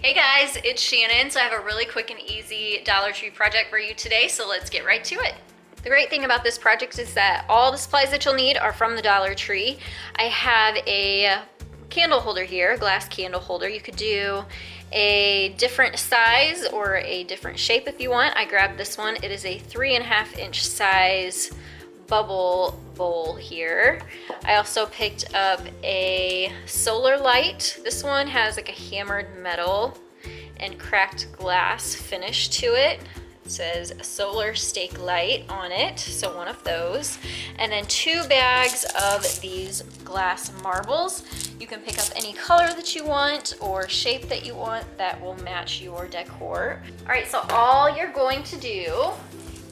Hey guys, it's Shannon. So I have a really quick and easy Dollar Tree project for you today, so let's get right to it. The great thing about this project is that all the supplies that you'll need are from the Dollar Tree. I have a candle holder here, a glass candle holder. You could do a different size or a different shape if you want. I grabbed this one. It is a 3.5 inch size bubble bowl here. I also picked up a solar light. This one has like a hammered metal and cracked glass finish to it. It says solar stake light on it, so one of those. And then 2 bags of these glass marbles. You can pick up any color that you want or shape that you want that will match your decor. All right, so all you're going to do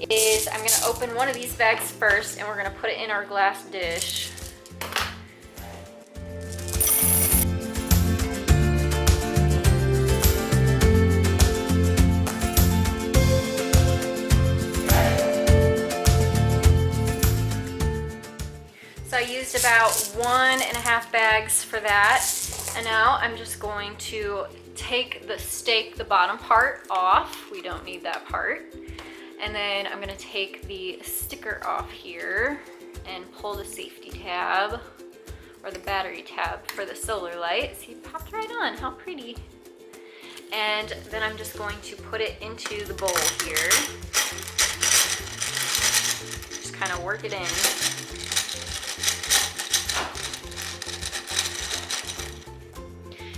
is I'm gonna open one of these bags first and we're gonna put it in our glass dish. So I used about 1.5 bags for that. And now I'm just going to take the stake, the bottom part off. We don't need that part. And then I'm gonna take the sticker off here and pull the safety tab or the battery tab for the solar light. See, it popped right on, how pretty. And then I'm just going to put it into the bowl here. Just kind of work it in.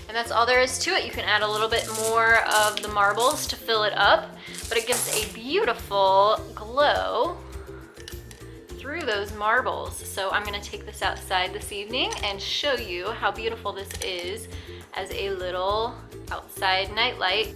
And that's all there is to it. You can add a little bit more of the marbles to fill it up, but it gives a beautiful glow through those marbles. So I'm gonna take this outside this evening and show you how beautiful this is as a little outside night light.